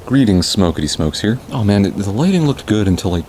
Greetings, Smokity Smokes here. Oh man, the lighting looked good until I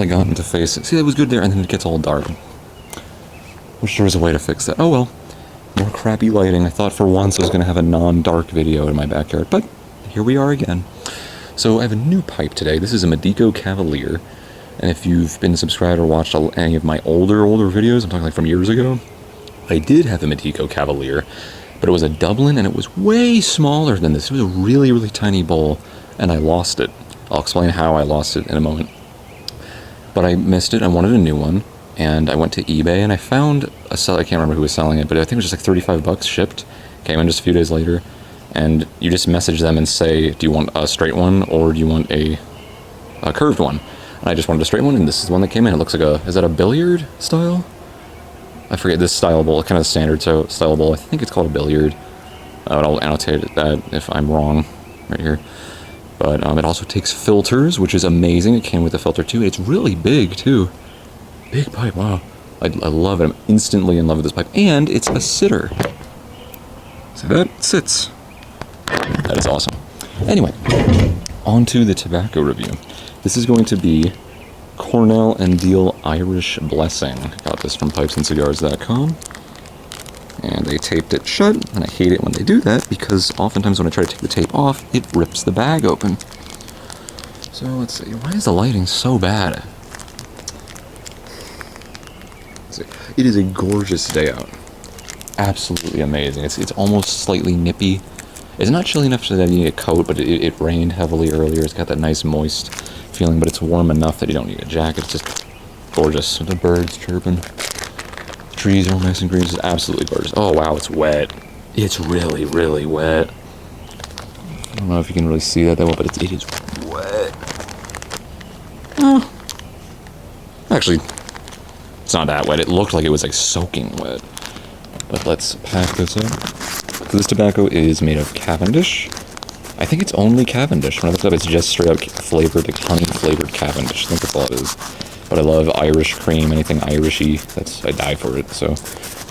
got into face. See, it was good there, and then it gets all dark. Wish there was a way to fix that. Oh well, more crappy lighting. I thought for once I was going to have a non-dark video in my backyard, but here we are again. So I have a new pipe today. This is a Medeco Cavalier, and if you've been subscribed or watched any of my older videos, I'm talking like from years ago, I did have a Medeco Cavalier, but it was a Dublin, and it was way smaller than this. It was a really, really tiny bowl, and I lost it. I'll explain how I lost it in a moment. But I missed it. I wanted a new one, and I went to eBay, and I found a seller. I can't remember who was selling it, but I think it was just like 35 bucks shipped. Came in just a few days later, and you just message them and say, do you want a straight one, or do you want a curved one? And I just wanted a straight one, and this is the one that came in. It looks like is that a billiard style? I forget this style bowl, kind of the standard style bowl. I think it's called a billiard. I'll annotate that if I'm wrong right here. But it also takes filters, which is amazing. It came with a filter too. It's really big too. Big pipe, wow. I love it. I'm instantly in love with this pipe. And it's a sitter. So that sits. That is awesome. Anyway, on to the tobacco review. This is going to be Cornell and Diehl Irish Blessing. Got this from pipesandcigars.com. And they taped it shut, and I hate it when they do that, because oftentimes when I try to take the tape off, it rips the bag open. So let's see, why is the lighting so bad? Let's see. It is a gorgeous day out. Absolutely amazing. It's almost slightly nippy. It's not chilly enough so that you need a coat, but it rained heavily earlier. It's got that nice moist feeling, but it's warm enough that you don't need a jacket. It's just gorgeous. The birds chirping. The trees are all nice and green. It's absolutely gorgeous. Oh wow, it's wet. It's really, really wet. I don't know if you can really see that well, but it is wet. Oh. Actually, it's not that wet. It looked like it was like soaking wet. But let's pack this up. So this tobacco is made of Cavendish. I think it's only Cavendish. When I looked it up, it's just straight up flavored, like honey flavored Cavendish. I think that's all it is. But I love Irish cream, anything Irishy. I die for it, so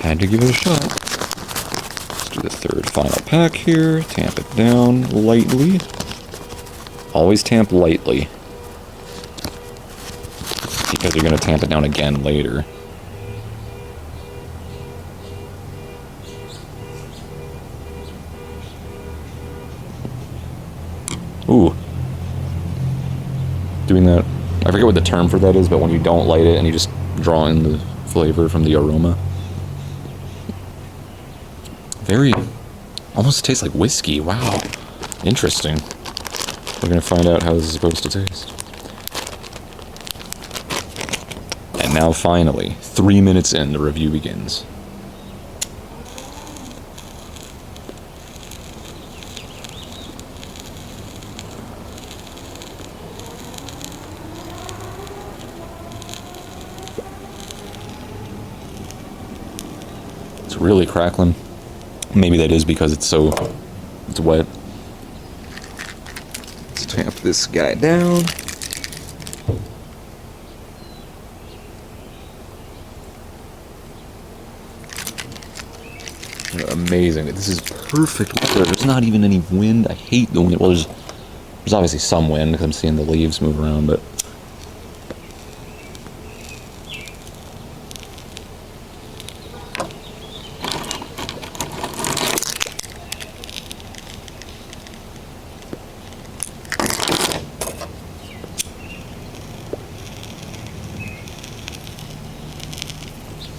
had to give it a shot. Let's do the third final pack here. Tamp it down lightly. Always tamp lightly, because you're going to tamp it down again later. Ooh. Doing that, I forget what the term for that is, but when you don't light it and you just draw in the flavor from the aroma. Almost tastes like whiskey. Wow. Interesting. We're going to find out how this is supposed to taste. And now finally, 3 minutes in, the review begins. It's really crackling. Maybe that is because it's wet. Let's tamp this guy down. Amazing. This is perfect weather. There's not even any wind. I hate the wind. Well, there's obviously some wind because I'm seeing the leaves move around, but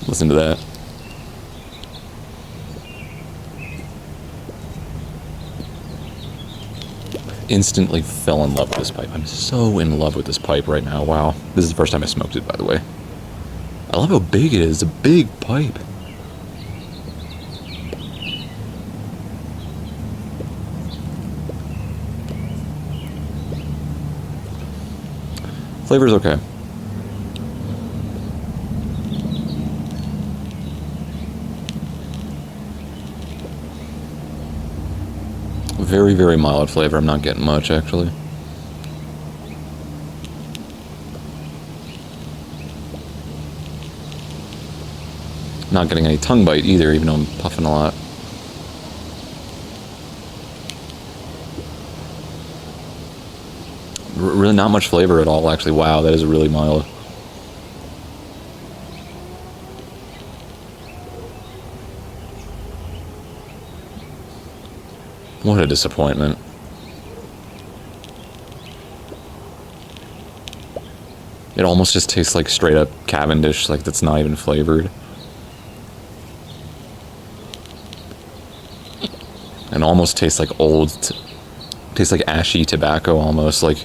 listen to that. Instantly fell in love with this pipe. I'm so in love with this pipe right now. Wow. This is the first time I smoked it, by the way. I love how big it is. It's a big pipe. Flavor's okay. Very, very mild flavor. I'm not getting much, actually. Not getting any tongue bite either, even though I'm puffing a lot. Really not much flavor at all, actually. Wow, that is really mild. What a disappointment. It almost just tastes like straight up Cavendish, like that's not even flavored. And almost tastes like tastes like ashy tobacco almost, like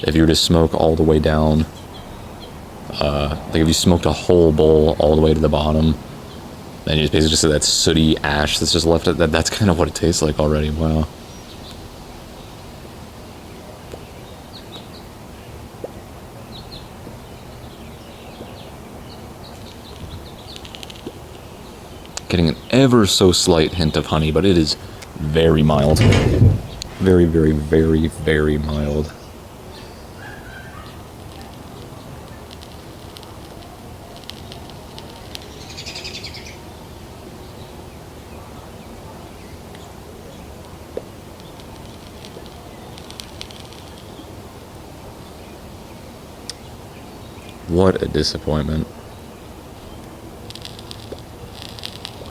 if you were to smoke all the way down, like if you smoked a whole bowl all the way to the bottom, then you basically just have that sooty ash that's just left. That's kind of what it tastes like already. Wow. Getting an ever so slight hint of honey, but it is very mild. Very, very, very, very mild. What a disappointment.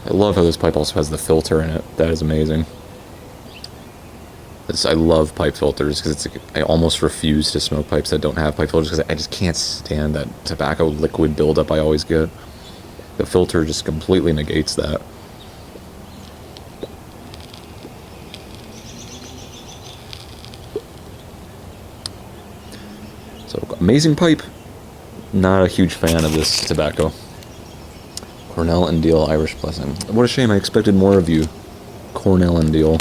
I love how this pipe also has the filter in it. That is amazing. I love pipe filters because I almost refuse to smoke pipes that don't have pipe filters because I just can't stand that tobacco liquid buildup I always get. The filter just completely negates that. So, amazing pipe. Not a huge fan of this tobacco. Cornell and Deal Irish Blessing. What a shame, I expected more of you, Cornell and Deal,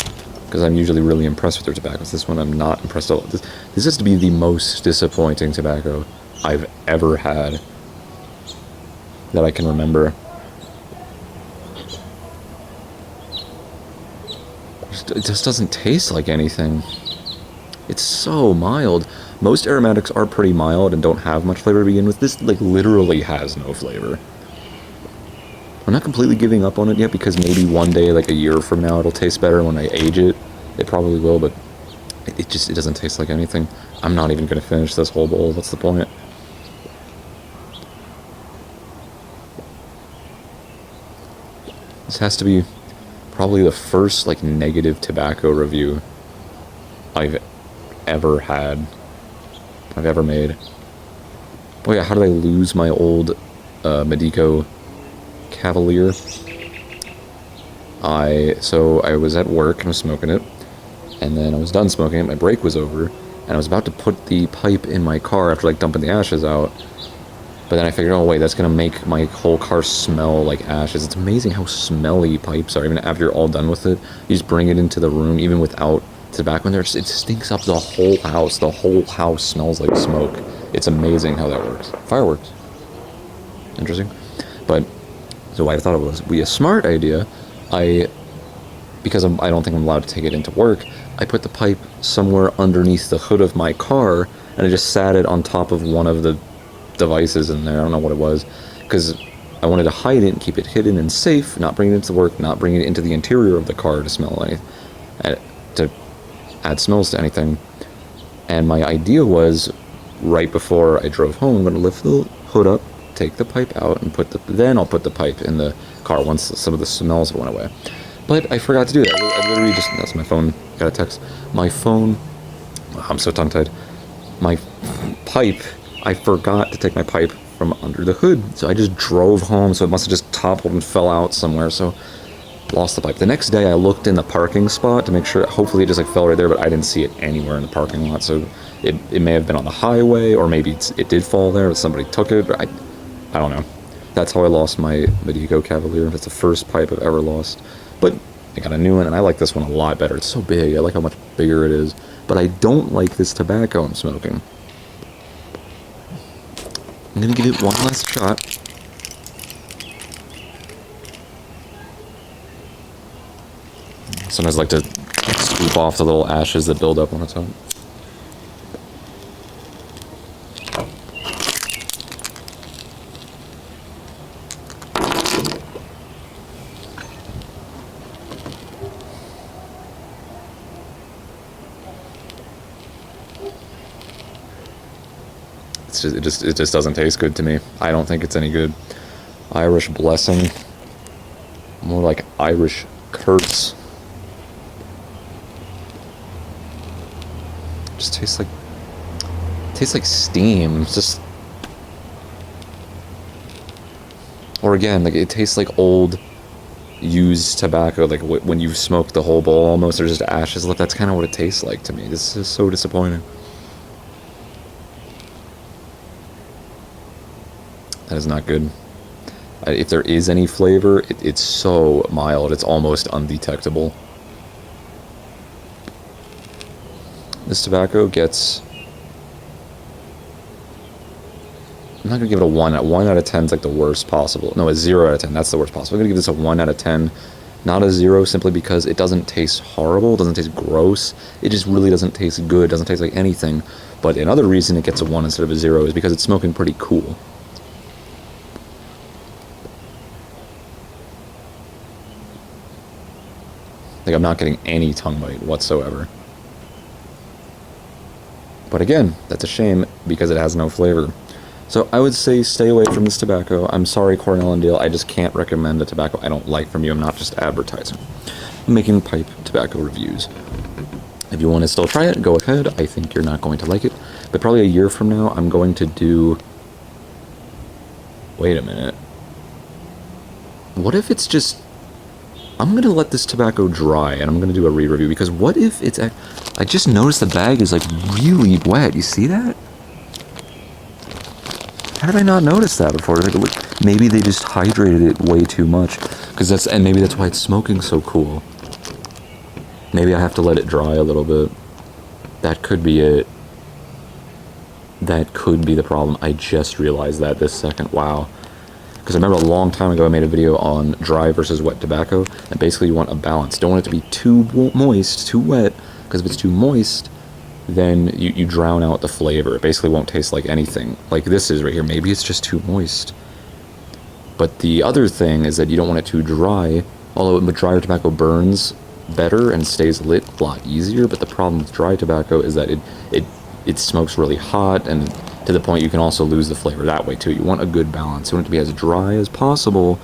because I'm usually really impressed with their tobaccos. This one I'm not impressed at all. This has to be the most disappointing tobacco I've ever had that I can remember. It just doesn't taste like anything. It's so mild. Most aromatics are pretty mild and don't have much flavor to begin with. This, like, literally has no flavor. I'm not completely giving up on it yet because maybe one day, like a year from now, it'll taste better when I age it. It probably will, but it doesn't taste like anything. I'm not even going to finish this whole bowl. What's the point? This has to be probably the first, like, negative tobacco review I've ever had. I've ever made. Oh yeah, how did I lose my old Medico Cavalier? So I was at work and was smoking it, and then I was done smoking it, my break was over, and I was about to put the pipe in my car after, like, dumping the ashes out, but then I figured, oh wait, that's gonna make my whole car smell like ashes. It's amazing how smelly pipes are, even after you're all done with it. You just bring it into the room, even without tobacco in there, it stinks up the whole house. The whole house smells like smoke. It's amazing how that works. Fireworks. Interesting. But, so I thought it would be a smart idea. Because I don't think I'm allowed to take it into work, I put the pipe somewhere underneath the hood of my car, and I just sat it on top of one of the devices in there. I don't know what it was, because I wanted to hide it and keep it hidden and safe, not bring it into work, not bring it into the interior of the car to smell anything, to add smells to anything. And my idea was, right before I drove home, I'm going to lift the hood up, take the pipe out, and then I'll put the pipe in the car once some of the smells went away. But I forgot to do that. I literally just, that's my phone, got a text. My phone, I'm so tongue-tied. My pipe, I forgot to take my pipe from under the hood. So I just drove home, so it must have just toppled and fell out somewhere, so lost the pipe. The next day I looked in the parking spot to make sure, hopefully it just like fell right there, but I didn't see it anywhere in the parking lot, so it may have been on the highway, or maybe it did fall there, but somebody took it, but I don't know. That's how I lost my Medico Cavalier. That's the first pipe I've ever lost. But I got a new one, and I like this one a lot better. It's so big. I like how much bigger it is. But I don't like this tobacco I'm smoking. I'm going to give it one last shot. Sometimes I like to scoop off the little ashes that build up on its own. it just doesn't taste good to me. I don't think it's any good. Irish Blessing, more like Irish Curse. Just tastes like steam. It's just, or again, like it tastes like old used tobacco, like when you've smoked the whole bowl almost, there's just ashes left. That's kind of what it tastes like to me. This is so disappointing. That is not good. If there is any flavor, it's so mild, it's almost undetectable. This tobacco gets... I'm not going to give it a 1. 1 out of 10 is like the worst possible. No, a 0 out of 10. That's the worst possible. I'm going to give this a 1 out of 10. Not a 0 simply because it doesn't taste horrible. It doesn't taste gross. It just really doesn't taste good. It doesn't taste like anything. But another reason it gets a 1 instead of a 0 is because it's smoking pretty cool. Like, I'm not getting any tongue bite whatsoever. But again, that's a shame because it has no flavor. So I would say stay away from this tobacco. I'm sorry, Cornell & Dale, I just can't recommend a tobacco I don't like from you. I'm not just advertising. I'm making pipe tobacco reviews. If you want to still try it, go ahead. I think you're not going to like it. But probably a year from now, I'm going to do... Wait a minute. What if it's just... I'm going to let this tobacco dry, and I'm going to do a re-review, because what if it's... I just noticed the bag is, like, really wet. You see that? How did I not notice that before? Like, maybe they just hydrated it way too much, and maybe that's why it's smoking so cool. Maybe I have to let it dry a little bit. That could be it. That could be the problem. I just realized that this second. Wow. Because I remember a long time ago I made a video on dry versus wet tobacco, and basically you want a balance. Don't want it to be too moist, too wet, because if it's too moist, then you drown out the flavor. It basically won't taste like anything. Like this is right here. Maybe it's just too moist. But the other thing is that you don't want it too dry, although drier tobacco burns better and stays lit a lot easier, but the problem with dry tobacco is that it smokes really hot, and to the point you can also lose the flavor that way too. You want a good balance. You want it to be as dry as possible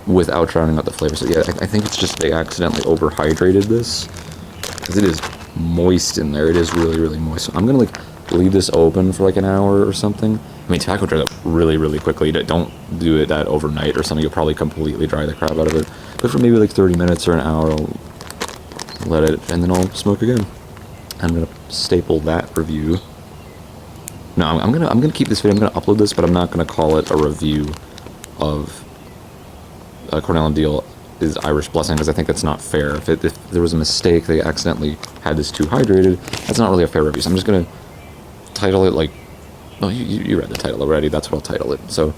without drowning out the flavor. So yeah, I think it's just they accidentally overhydrated this, because it is moist in there. It is really, really moist. So I'm gonna like leave this open for like an hour or something. I mean, tobacco dries up really, really quickly. Don't do it that overnight or something. You'll probably completely dry the crap out of it. But for maybe like 30 minutes or an hour, I'll let it, and then I'll smoke again. I'm gonna staple that review. No, I'm gonna keep this video. I'm gonna upload this, but I'm not gonna call it a review of Cornell & Dale is Irish Blessing, because I think that's not fair. If there was a mistake, they accidentally had this too hydrated, that's not really a fair review. So I'm just gonna title it like, oh, you read the title already. That's what I'll title it. So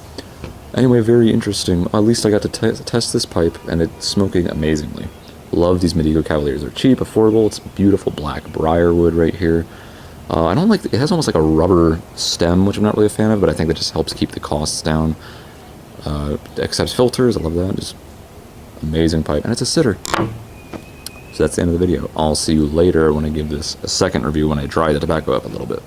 anyway, very interesting. At least I got to test this pipe, and it's smoking amazingly. Love these Medico Cavaliers. They're cheap, affordable. It's beautiful black briarwood right here. I don't like, it has almost like a rubber stem, which I'm not really a fan of, but I think that just helps keep the costs down. Accepts filters, I love that. Just amazing pipe, and it's a sitter. So that's the end of the video. I'll see you later when I give this a second review when I dry the tobacco up a little bit.